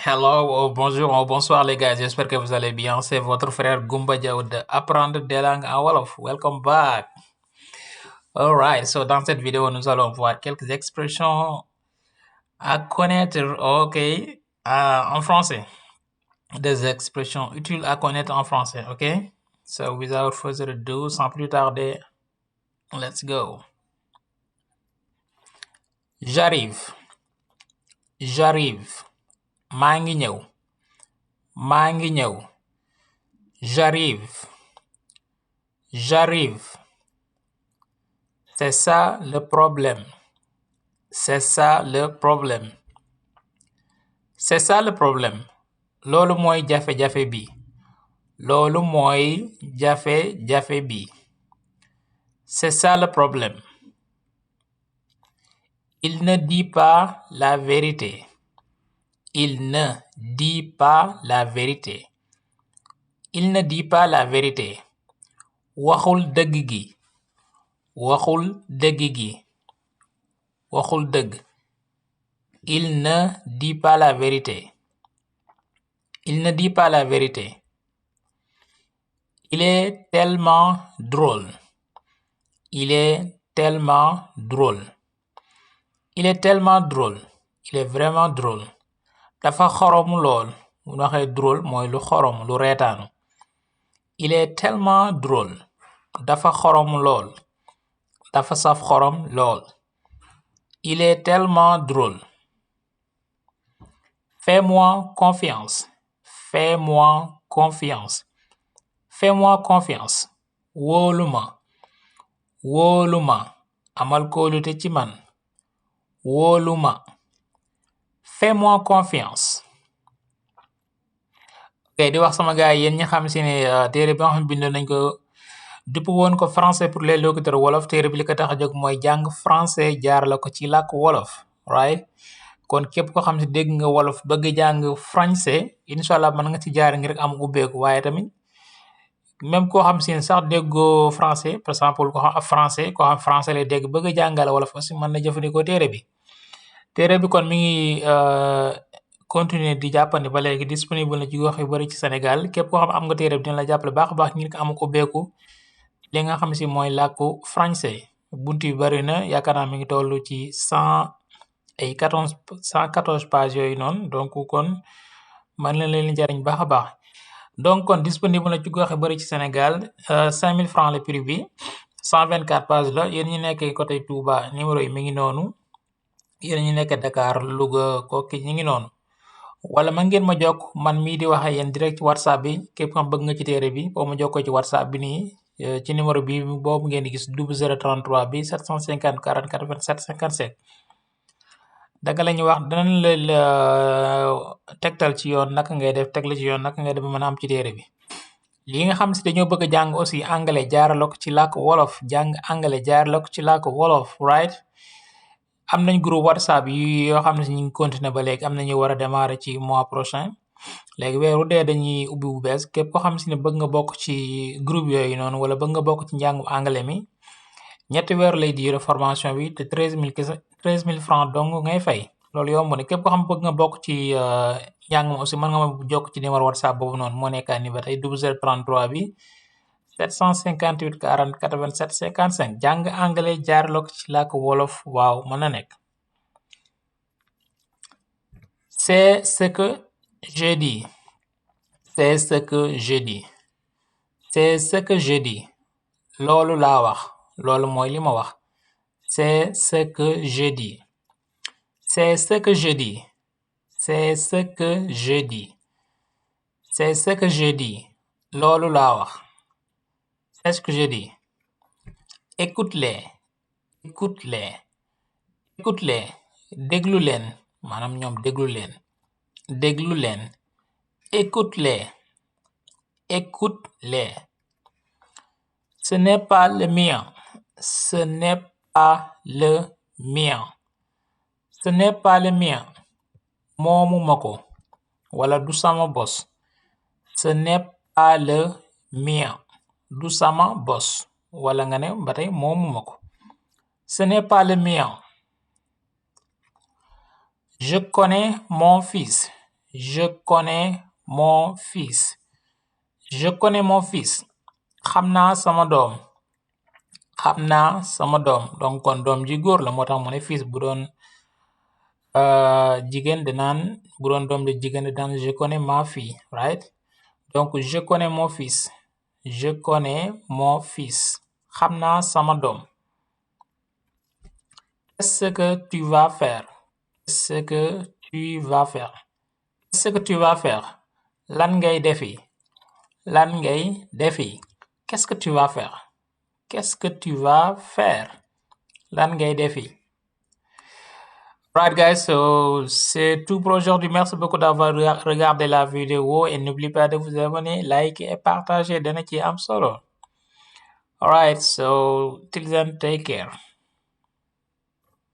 Hello, bonjour, bonsoir les gars, j'espère que vous allez bien. C'est votre frère Gumba Diaw de Apprendre des langues en Wolof. Welcome back. Alright, so dans cette vidéo, nous allons voir quelques expressions à connaître, ok, en français. Des expressions utiles à connaître en français, ok? So without further ado, sans plus tarder, let's go. J'arrive, j'arrive. maa ngi ñëw, maa ngi ñëw. J'arrive, j'arrive. C'est ça le problème. C'est ça le problème. C'est ça le problème. Loolu mooy jafe-jafe bi. Loolu mooy jafe-jafe bi. C'est ça le problème. Il ne dit pas la vérité. Il ne dit pas la vérité. Il ne dit pas la vérité. Waxul dëgg gi. Waxul dëgg gi. Waxul dëgg. Il ne dit pas la vérité. Il ne dit pas la vérité. Il est tellement drôle. Il est tellement drôle. Il est tellement drôle. Il est vraiment drôle. Dafa xoromu lool. Bu waxee drôle mooy lu xorom lu reetaanu. Il est tellement drôle. Dafa xoromu lool. Dafa saf xorom lool. Il est tellement drôle. Fais-moi confiance. Fais-moi confiance. Fais-moi confiance. Wóolu ma. Wóolu ma. Amal kóolute ci man. Wóolu ma. Fais-moi confiance. ok di wax sama gars yi yéen ñi xam si ne téere bi nga xam bindoon nañ ko dupp woon ko français pour les locuteurs wolof téere bi li ko tax a jóg mooy jàng français jaar la ko ci làkk wolof right kon képp ko xam si dégg nga wolof bëgg jàng français incha allah mën nga ci jaar ngir am ubbeeku waaye tamit même koo xam si ne sax déggoo français par exemple ko xam français lay dégg bëgg jàngale wolof aussi mën na jëfandikoo téere bi. téere bi kon mi ngi continuer di jàppandi ba léegi disponible na ci gox yu bari ci Sénégal képp koo xam am nga téere bi dina la jàppale baax a baax ngir ko am ko beeku li nga xam si mooy làkku français buntu yu bari na yaakaar naa mi ngi toll ci 114 pages yooyu noonu donc kon mën na leen jariñ baax a baax. donc kon disponible na ci gox yu bari ci Sénégal 5000 francs le prix bi 124 pages la yéen ñi nekkee côté Touba numéro yi mi ngi noonu. yéen ñi nekk Dakar Louga kooki ñi ngi noonu wala man ngeen ma jokk man mii di waxe yéen direct ci WhatsApp bi képp xam bëgg nga ci téere bi boo ma jokkoo ci WhatsApp bi nii ci numéro bi boobu ngeen di gis 0033 bi 750 40 87 57 danga la ñuy wax danañ la tegtal ci yoon naka ngay def teg la ci yoon naka ngay def mën a am ci téere bi. li nga xam si dañoo bëgg a jàng aussi anglais jaarale ko ci làkk wolof jàng anglais jaarale ko ci làkk wolof right am nañ groupe WhatsApp yi yoo xam ne si ñu ngi continuer ba léegi am na ñu war a démarrer ci mois prochain léegi weeru dee dañuy ubbi bu bees képp ko xam si ne bëgg nga bokk ci groupe yooyu noonu wala bëgg nga bokk ci njàngu anglais mi ñetti weer lay diire formation bi te 13000 francs dong ngay fay loolu yomb na képp ko xam bëgg nga bokk ci njàng mi aussi mën nga ma jokk ci numéro WhatsApp boobu noonu moo nekkaa ni ba tey 0033 bi 758 40 87 55 jàng anglais jaarale ko ci làkk wolof waaw mën na nekk. c'est ce que j'ai dit. c'est ce que j'ai dit. c'est ce que j'ai dit. loolu laa wax loolu mooy li ma wax. c'est ce que j'ai dit. c'est ce que j'ai dit. c'est ce que j'ai dit. c'est ce que j'ai dit. loolu laa wax. c'est ce que j'ai dit. écoute-les. écoute-les. écoute-les. déglu leen maanaam ñoom déglu leen. déglu leen. écoute-les. écoute-les. ce n'est pas le mien. ce n'est pas le mien. ce n'est pas le mien. moomuma ko wala du sama bos. ce n'est pas le mien. du sama bos wala nga ne ba tey moomuma ko. ce n'est pas le mien. je connais mon fils. Je connais mon fils. Je connais mon fils. xam naa sama doom. xam naa sama doom donc kon doom ji góor la moo tax mu ne fils bu doon jigéen dinaan bu doon doom ji jigéen dinaan je connais ma fille right donc je connais mon fils. Je connais mon fils. xam naa sama doom. Qu'est-ce que tu vas faire? Qu'est-ce que tu vas faire? Qu'est-ce que tu vas faire? lan ngay defi. lan ngay defi. Qu'est-ce que tu vas faire? Qu'est-ce que tu vas faire? lan ngay defi. Right guys, so c'est tout pour aujourd'hui. Merci beaucoup d'avoir regardé la vidéo et n'oubliez pas de vous abonner, liker et partager dana ci am solo. Alright, so till then take care.